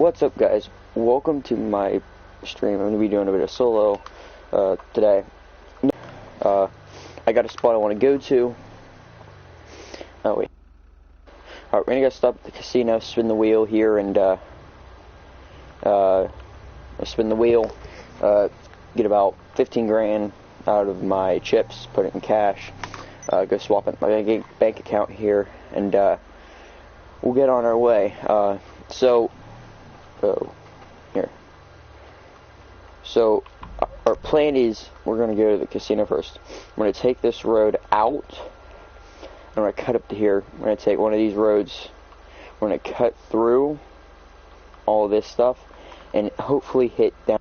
What's up, guys? Welcome to my stream. I'm going to be doing a bit of solo today. I got a spot I want to go to. Oh, wait. Alright, we're going to go stop at the casino, spin the wheel here, and spin the wheel, get about 15 grand out of my chips, put it in cash, go swap it in my bank account here, and we'll get on our way. So our plan is we're going to go to the casino first. We're going to take this road out. I'm going to cut up to here. We're going to take one of these roads. We're going to cut through all of this stuff and hopefully hit down.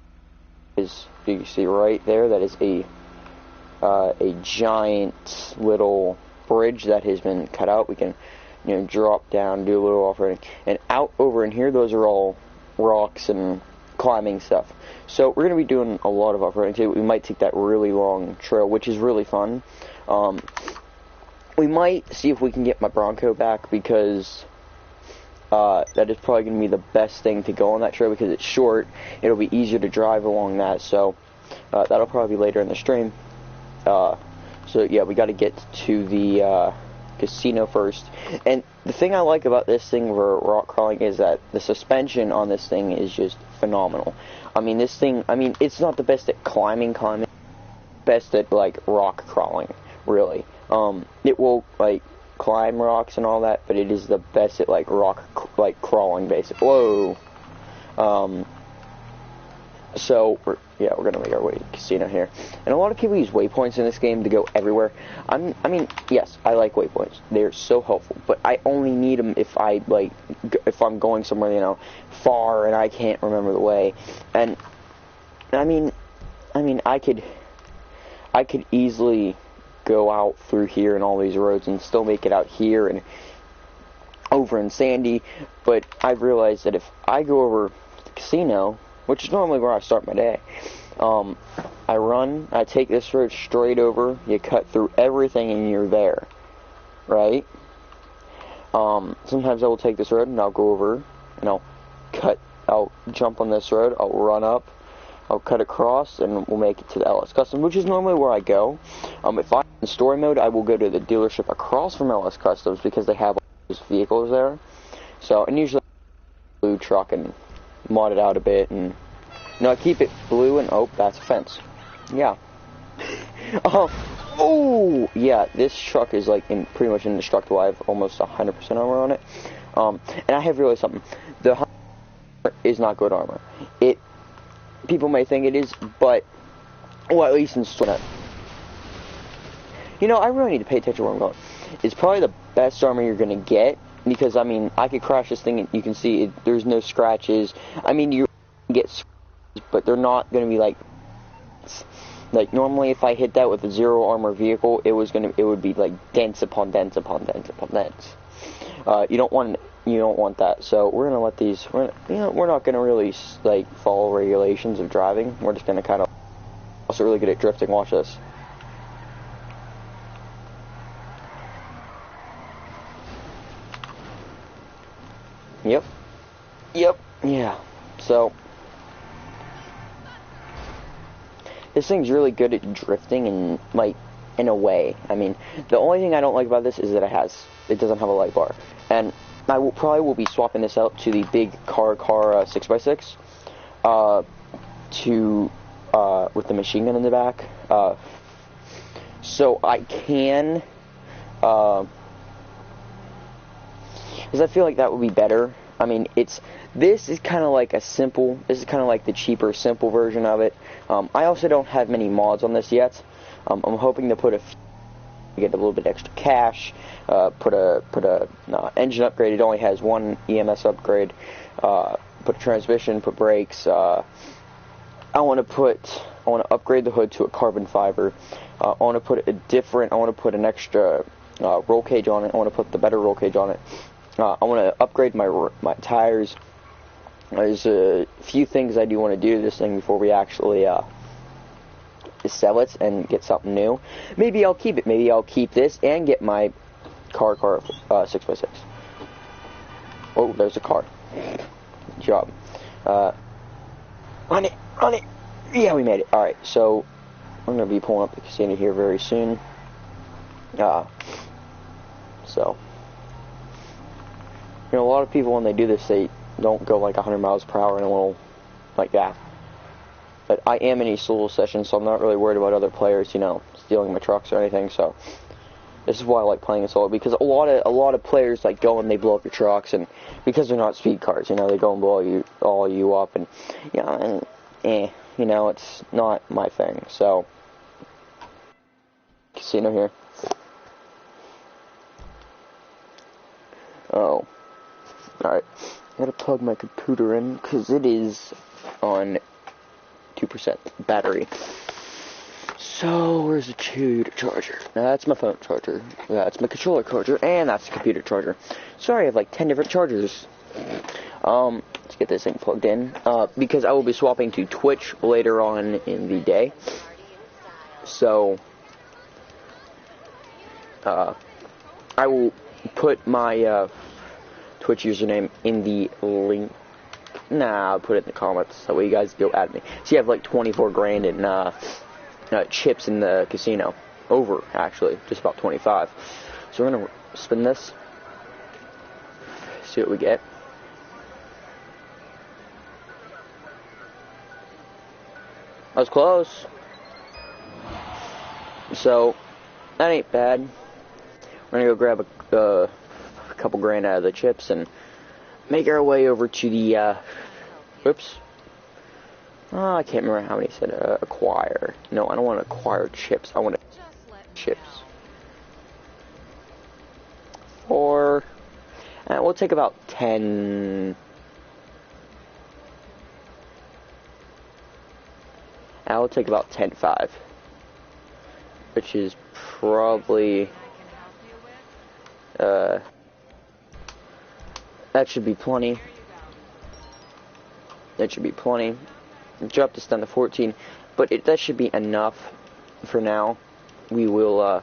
As you see right there, that is a giant little bridge that has been cut out. We can, drop down, do a little off-roading, and out over in here. Those are all rocks and climbing stuff. So we're going to be doing a lot of off-roading today. We might take that really long trail, which is really fun. We might see if we can get my Bronco back, because that is probably going to be the best thing to go on that trail, because it's short. It'll be easier to drive along that, so that'll probably be later in the stream. So yeah, we got to get to the casino first. And the thing I like about this thing for rock crawling is that the suspension on this thing is just phenomenal. I mean, this thing, it's not the best at climbing, best at, rock crawling, really. It will, climb rocks and all that, but it is the best at, crawling, basically. Whoa! So, we're gonna make our way to the casino here. And a lot of people use waypoints in this game to go everywhere. Yes, I like waypoints. They're so helpful, but I only need them if if I'm going somewhere, far and I can't remember the way. And, I could easily go out through here and all these roads and still make it out here and over in Sandy, but I've realized that if I go over to the casino, which is normally where I start my day, I take this road straight over, you cut through everything and you're there, right? Sometimes I will take this road and I'll go over and I'll jump on this road, I'll run up, I'll cut across, and we'll make it to the LS Custom, which is normally where I go. If I'm in story mode, I will go to the dealership across from LS Customs, because they have all those vehicles there. So, and usually blue truck and mod it out a bit, and I keep it blue, and oh, that's a fence. Yeah. Oh, yeah, this truck is pretty much indestructible. I have almost 100% armor on it. And I have realized something. The Hummer is not good armor. People may think it is, but, well, at least in Stornet. I really need to pay attention to where I'm going. It's probably the best armor you're going to get, because, I could crash this thing and you can see there's no scratches. You get scratches, but they're not going to be normally if I hit that with a zero armor vehicle, it would be dents upon dents upon dents upon dents. You don't want that. So we're gonna let these. We're not gonna really follow regulations of driving. We're just gonna kind of. Also really good at drifting. Watch this. Yep. Yeah. So this thing's really good at drifting and in a way. The only thing I don't like about this is that it doesn't have a light bar. And I probably will be swapping this out to the big car 6x6 with the machine gun in the back, so I can, because I feel like that would be better. This is kind of this is kind of the cheaper, simple version of it. I also don't have many mods on this yet. I'm hoping to get a little bit extra cash, put a engine upgrade. It only has one EMS upgrade, put a transmission, put brakes. I want to upgrade the hood to a carbon fiber. I want to put an extra roll cage on it. I want to put the better roll cage on it. I want to upgrade my tires. There's a few things I do want to do to this thing before we actually sell it and get something new. Maybe I'll keep it. Maybe I'll keep this and get my car 6x6. Oh, there's a car. job. On it! Yeah, we made it. Alright, so I'm going to be pulling up the casino here very soon. So, you know, a lot of people when they do this, they don't go like 100 miles per hour in a little like that. But I am in a solo session, so I'm not really worried about other players, you know, stealing my trucks or anything. So this is why I like playing in solo, because a lot of players like go and they blow up your trucks, and because they're not speed cars, you know, they go and blow you up, and you know, you know, it's not my thing. So casino here. Oh, alright. Gotta plug my computer in because it is on 2% battery. So, where's the computer charger? That's my phone charger. That's my controller charger, and that's the computer charger. Sorry, I have like 10 different chargers. Let's get this thing plugged in. Because I will be swapping to Twitch later on in the day. So, I will put my Twitch username in the link. Nah, I'll put it in the comments that way you guys go at me. So you have like 24 grand in chips in the casino. Over, actually, just about 25. So we're gonna spin this. See what we get. That was close. So that ain't bad. We're gonna go grab a couple grand out of the chips and make our way over to the, oops. Oh, I can't remember how many said acquire. No, I don't want to acquire chips. I want to chips. Or, we'll take about 10. I'll take about 10.5. Which is probably, that should be plenty. That should be plenty. Drop this down to 14, but that should be enough for now. We will,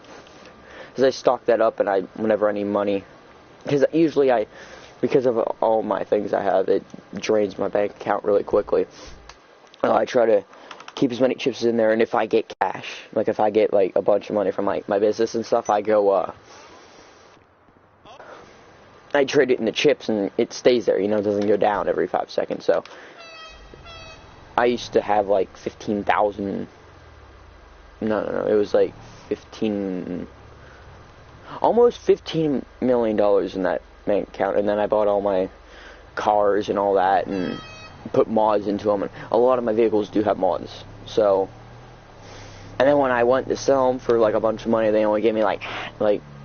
as I stock that up, and whenever I need money, because usually because of all my things I have, it drains my bank account really quickly. I try to keep as many chips in there, and if I get cash, like if I get like a bunch of money from like my business and stuff, I go, I trade it in the chips, and it stays there, you know, it doesn't go down every 5 seconds. So I used to have like 15,000. No, it was like 15, almost $15 million in that bank account, and then I bought all my cars and all that, and put mods into them, and a lot of my vehicles do have mods. So, and then when I went to sell them for like a bunch of money, they only gave me like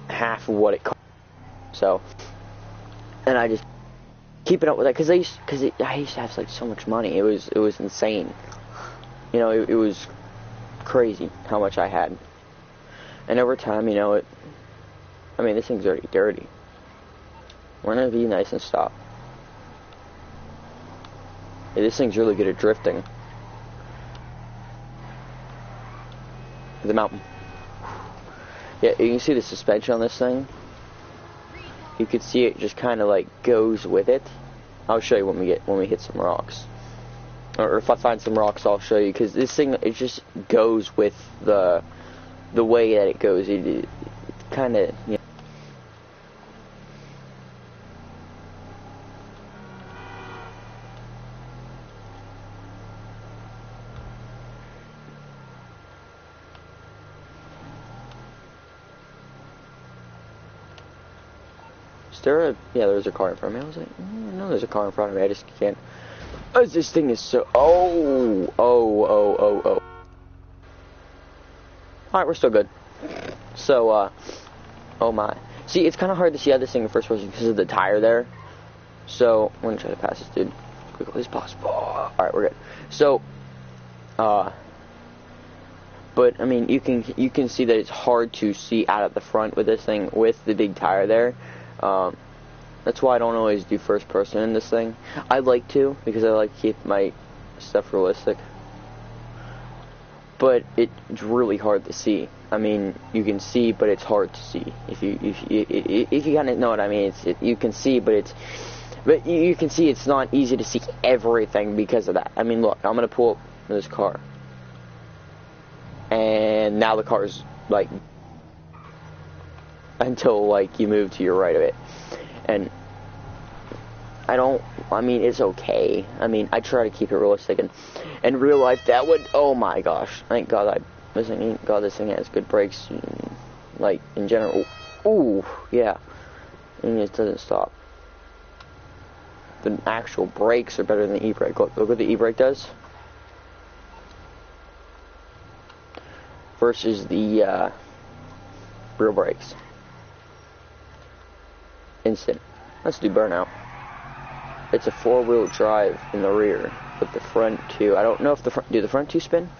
half of what it cost. So, and I just keep it up with that because I used to have like so much money. It was insane. You know, it was crazy how much I had. And over time, you know, I mean, this thing's already dirty. We're gonna be nice and stop. Yeah, this thing's really good at drifting. The mountain. Yeah, you can see the suspension on this thing. You can see it just kind of like goes with it. I'll show you when we hit some rocks. Or if I find some rocks, I'll show you, because this thing, it just goes with the way that it goes. It kind of, you know. Yeah, there's a car in front of me. I was like, no, there's a car in front of me. I just can't. Oh, this thing is so. Oh. Alright, we're still good. So, oh my. See, it's kind of hard to see how this thing in first person because of the tire there. So, I'm going to try to pass this dude as quickly as possible. Alright, we're good. So, but, I mean, you can see that it's hard to see out of the front with this thing, with the big tire there. That's why I don't always do first person in this thing. I like to, because I like to keep my stuff realistic. But it's really hard to see. I mean, you can see, but it's hard to see. If you kind of know what I mean, you can see, but it's But you can see it's not easy to see everything because of that. I mean, look, I'm going to pull up this car. And now the car's, like, until, like, you move to your right of it. And I mean, it's okay. I mean, I try to keep it realistic. And in real life, that would, oh my gosh. Thank God this thing has good brakes. Like, in general. Ooh, yeah. And it doesn't stop. The actual brakes are better than the e-brake. Look what the e-brake does. Versus the real brakes. Instant. Let's do burnout. It's a 4-wheel drive in the rear, but the front two, I don't know if do the front two spin?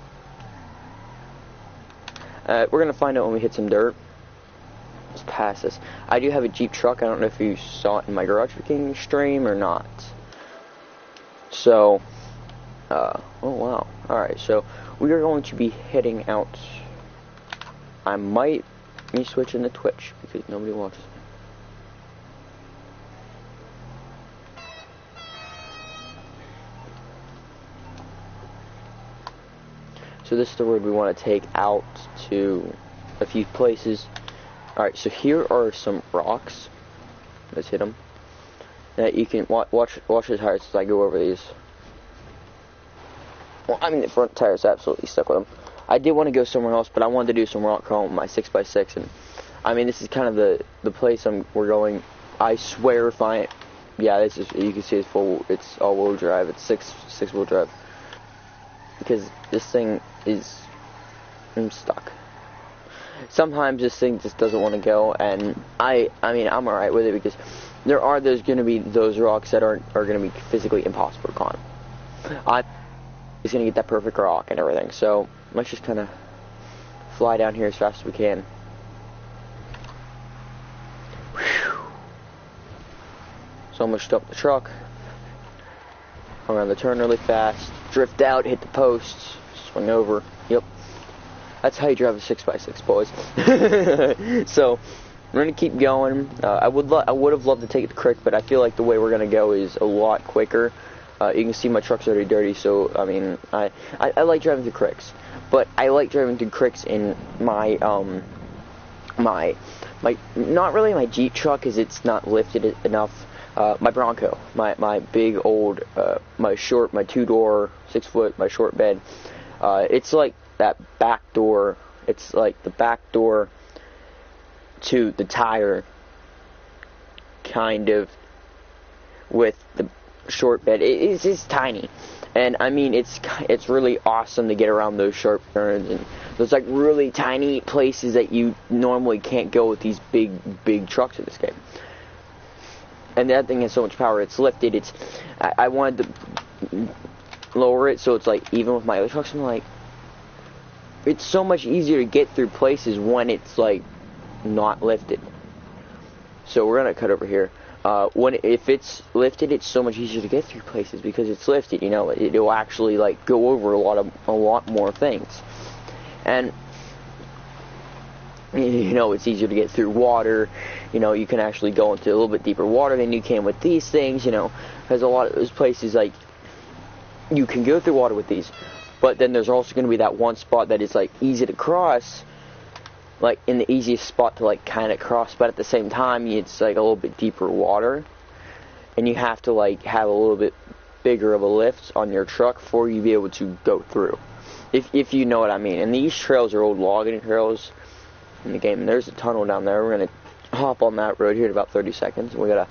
We're gonna find out when we hit some dirt. Let's pass this. I do have a Jeep truck. I don't know if you saw it in my Garage King stream or not. So, oh wow. Alright, so we are going to be heading out. I might be switching to Twitch because nobody watches me. So this is the road we want to take out to a few places. Alright, so here are some rocks. Let's hit them. You can watch the tires as I go over these. Well, I mean, the front tire's absolutely stuck with them. I did want to go somewhere else, but I wanted to do some rock crawling with my 6x6, and I mean, this is kind of the place we're going. I swear if yeah, this is, you can see it's all-wheel drive. It's six-wheel drive. Because this thing I'm stuck. Sometimes this thing just doesn't want to go, and I mean, I'm alright with it because there's going to be those rocks that are going to be physically impossible to climb. I'm just going to get that perfect rock and everything, so let's just kind of fly down here as fast as we can. Whew. So I'm going to stop the truck, around the turn really fast, drift out, hit the posts, swing over. Yep. That's how you drive a 6x6, boys. So, we're going to keep going. I would have loved to take it to Crick, but I feel like the way we're going to go is a lot quicker. You can see my truck's already dirty, so, I mean, I like driving through cricks. But I like driving through cricks in my, not really my Jeep truck, because it's not lifted enough. My Bronco, my big old, my 2-door, 6-foot, my short bed. It's like that back door. It's like the back door to the tire, kind of, with the short bed. It's tiny, and I mean it's really awesome to get around those sharp turns and those like really tiny places that you normally can't go with these big trucks in this game. And that thing has so much power. It's lifted. I wanted to lower it so it's like even with my other trucks. I'm like, it's so much easier to get through places when it's like not lifted. So we're gonna cut over here. If it's lifted, it's so much easier to get through places because it's lifted. You know, it'll actually like go over a lot more things, and you know, it's easier to get through water. You know, you can actually go into a little bit deeper water than you can with these things. You know, because a lot of those places like you can go through water with these. But then there's also going to be that one spot that is, like, easy to cross, like, in the easiest spot to, like, kind of cross, but at the same time, it's, like, a little bit deeper water, and you have to, like, have a little bit bigger of a lift on your truck for you to be able to go through, if you know what I mean. And these trails are old logging trails in the game, and there's a tunnel down there. We're going to hop on that road here in about 30 seconds. I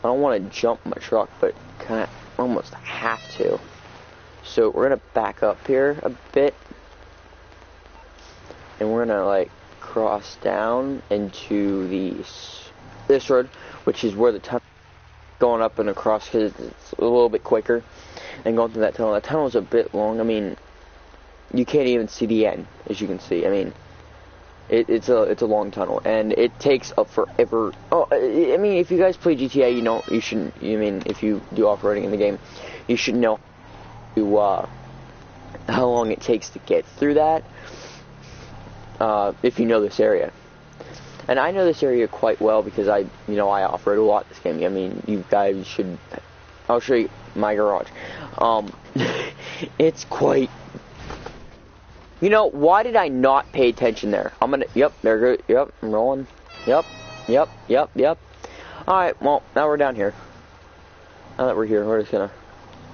don't want to jump my truck, but kind of almost have to. So we're going to back up here a bit, and we're going to like cross down into this road, which is where the tunnel going up and across, because it's a little bit quicker than going through that tunnel. That tunnel is a bit long. I mean, you can't even see the end, as you can see. I mean, it's a long tunnel, and it takes up forever. Oh, I mean, if you guys play GTA, you know, you shouldn't. I mean, if you do off-roading in the game, you should know how long it takes to get through that, if you know this area. And I know this area quite well because I off-road a lot this game. I mean, you guys should, I'll show you my garage. It's quite, why did I not pay attention there? Yep, there goes, yep, I'm rolling. Yep. Alright, well, now we're down here. Now that we're here, we're just gonna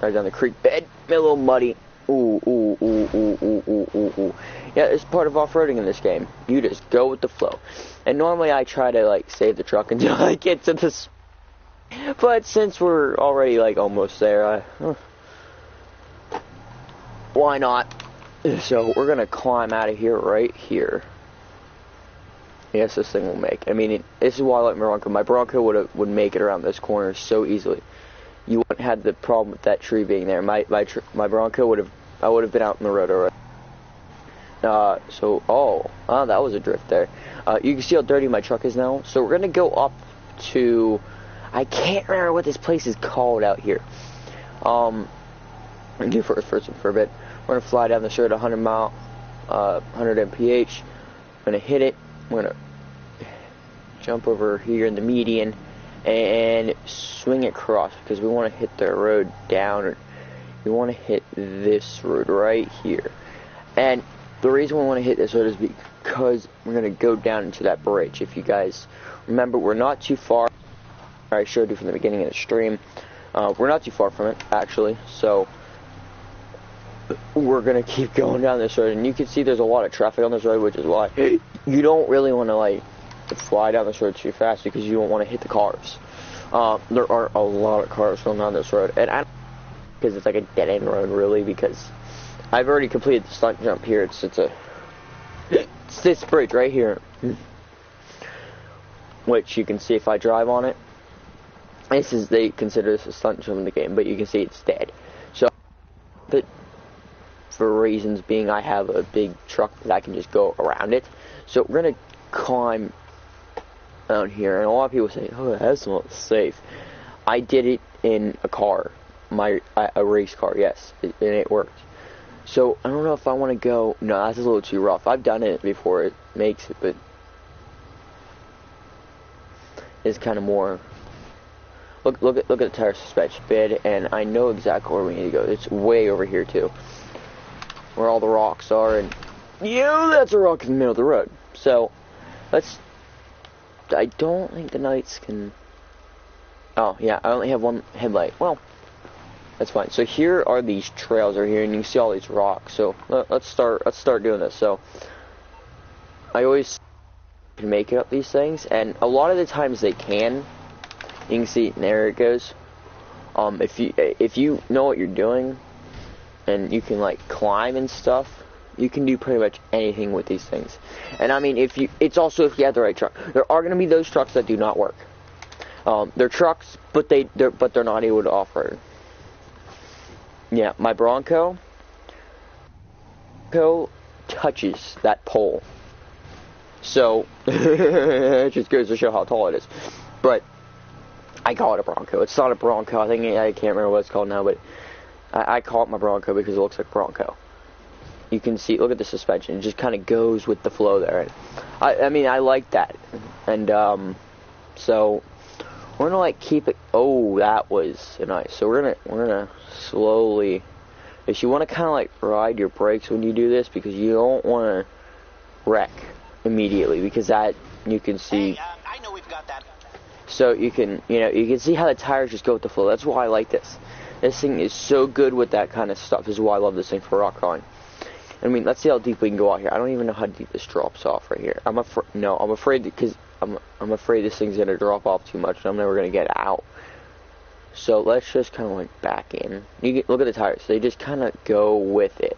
ride down the creek bed. A little muddy. Ooh. Yeah, it's part of off-roading in this game. You just go with the flow. And normally I try to, like, save the truck until I get to this. But since we're already, like, almost there, why not? So, we're gonna climb out of here right here. Yes, this thing will make. I mean, this is why I like my Bronco. My Bronco would make it around this corner so easily. You wouldn't have the problem with that tree being there. My Bronco I would have been out in the road already. That was a drift there. You can see how dirty my truck is now. So we're gonna go up to, I can't remember what this place is called out here. I'm gonna do first person for a bit. We're gonna fly down this road 100 mph. I'm gonna hit it. We're gonna jump over here in the median and swing it across because we want to hit the road down. We want to hit this road right here. And the reason we want to hit this road is because we're going to go down into that bridge. If you guys remember, we're not too far. I showed you from the beginning of the stream. We're not too far from it, actually. So we're going to keep going down this road. And you can see there's a lot of traffic on this road, which is why you don't really want to, like, fly down this road too fast because you don't want to hit the cars. There are a lot of cars going down this road. And because it's like a dead-end road, really, because I've already completed the stunt jump here. It's this bridge right here, which you can see if I drive on it. They consider this a stunt jump in the game, but you can see it's dead. So, but for reasons being, I have a big truck that I can just go around it. So we're gonna climb down here, and a lot of people say, "Oh, that's not safe." I did it in a car, a race car, yes, and it worked. So I don't know if I want to go. No, that's a little too rough. I've done it before. It makes it, but it's kind of more. Look at the tire suspension bed, and I know exactly where we need to go. It's way over here too, where all the rocks are, and that's a rock in the middle of the road. So I don't think the Knights can. Oh yeah, I only have one headlight. Well, that's fine. So here are these trails right here, and you can see all these rocks. So let's start doing this. So I always can make it up these things, and a lot of the times they can. You can see, there it goes. If you know what you're doing, and you can like climb and stuff, you can do pretty much anything with these things. And I mean, it's also if you have the right truck. There are going to be those trucks that do not work. They're trucks, but they're not able to off-road. Yeah, my Bronco touches that pole. So it just goes to show how tall it is. But I call it a Bronco. It's not a Bronco. I can't remember what it's called now, but I call it my Bronco because it looks like a Bronco. You can see, look at the suspension. It just kind of goes with the flow there. I mean, I like that. And so we're gonna like keep it. Oh, that was nice. So we're gonna slowly. If you want to kind of like ride your brakes when you do this, because you don't want to wreck immediately, because that you can see. Hey, I know we've got that. So you can see how the tires just go with the flow. That's why I like this. This thing is so good with that kind of stuff. This is why I love this thing for rock crawling. I mean, let's see how deep we can go out here. I don't even know how deep this drops off right here. I'm afraid because I'm afraid this thing's gonna drop off too much, and I'm never gonna get out. So let's just kind of like back in. Look at the tires; they just kind of go with it.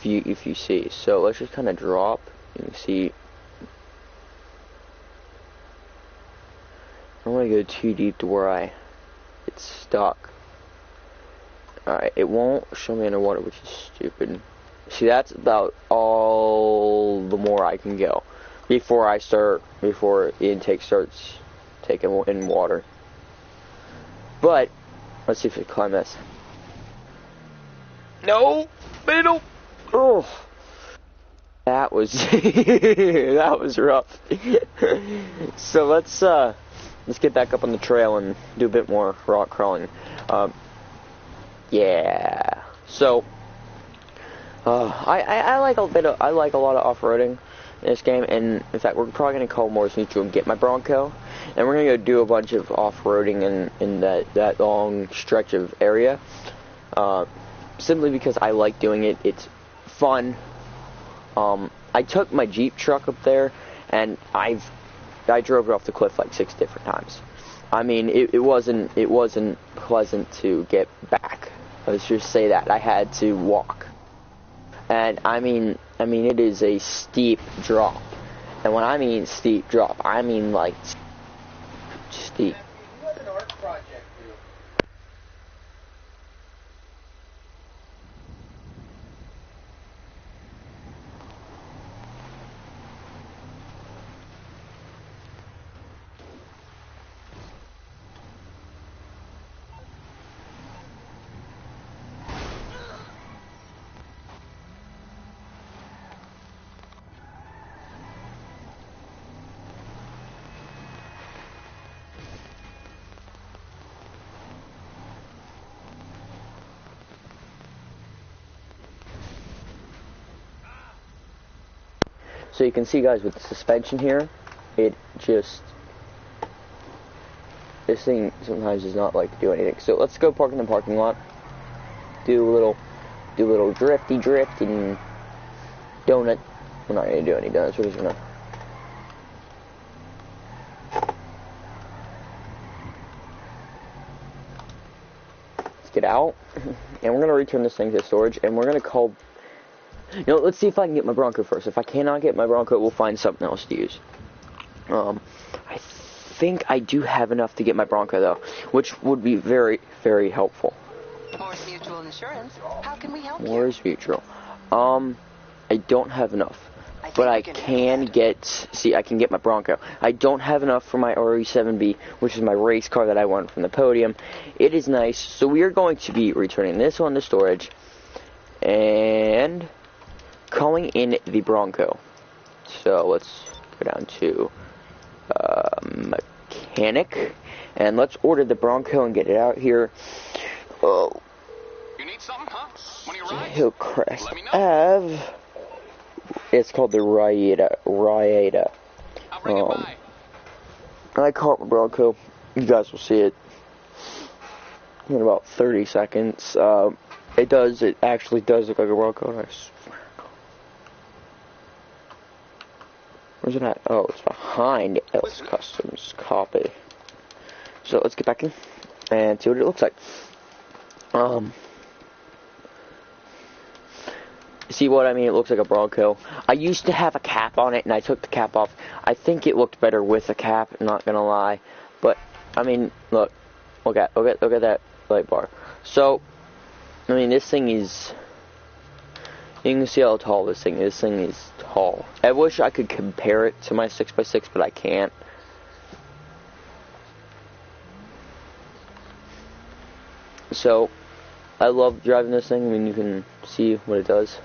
If you see, so let's just kind of drop. You can see. I don't want to go too deep to where I get stuck. Alright, it won't show me underwater, which is stupid. See, that's about all the more I can go before the intake starts taking in water. But let's see if we can climb this. No, middle. Oh, That was that was rough. So let's get back up on the trail and do a bit more rock crawling. Yeah. So I like a lot of off-roading in this game, and in fact we're probably gonna call Morris Mutual and get my Bronco, and we're gonna go do a bunch of off-roading in that long stretch of area. Simply because I like doing it. It's fun. I took my Jeep truck up there, and I drove it off the cliff like 6 different times. I mean, it wasn't pleasant to get back. Let's just say that I had to walk, and I mean it is a steep drop, and when I mean steep drop, I mean like steep. So you can see, guys, with the suspension here, this thing sometimes does not like to do anything. So let's go park in the parking lot, do a little drifty drift and donut. We're not gonna do any donuts. We're just gonna let's get out, and we're gonna return this thing to storage, and we're gonna call. You know, let's see if I can get my Bronco first. If I cannot get my Bronco, we'll find something else to use. I think I do have enough to get my Bronco, though, which would be very, very helpful. Morris Mutual Insurance. How can we help you? Morris Mutual. I don't have enough, but I can get. See, I can get my Bronco. I don't have enough for my RE7B, which is my race car that I won from the podium. It is nice, so we are going to be returning this one to storage, and calling in the Bronco. So let's go down to mechanic, and let's order the Bronco and get it out here. Oh, you need something, huh? When you ride, Hillcrest let me know. Ave. It's called the Raieta. I'll bring it by. I caught my Bronco. You guys will see it in about 30 seconds. It actually does look like a Bronco. I swear. Where's it at? Oh, it's behind Ellis Customs. Copy. So let's get back in and see what it looks like. See what I mean? It looks like a Bronco. I used to have a cap on it, and I took the cap off. I think it looked better with a cap, I'm not gonna lie. But I mean, look at that light bar. So, I mean, this thing is. You can see how tall this thing is. This thing is tall. I wish I could compare it to my 6x6, but I can't. So, I love driving this thing. I mean, you can see what it does.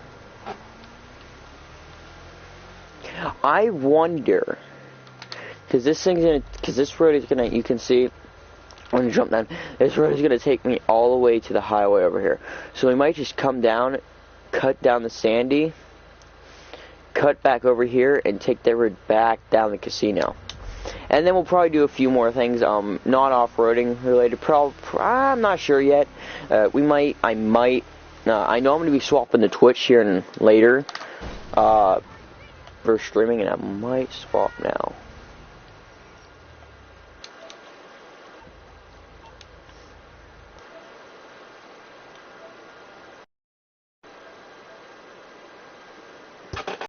I wonder, because this road is gonna, you can see, when you jump down, this road is gonna take me all the way to the highway over here. So we might just come down, cut down the Sandy, cut back over here, and take the road back down the casino. And then we'll probably do a few more things, not off-roading related. I'm not sure yet. I know I'm going to be swapping to Twitch here later for streaming, and I might swap now.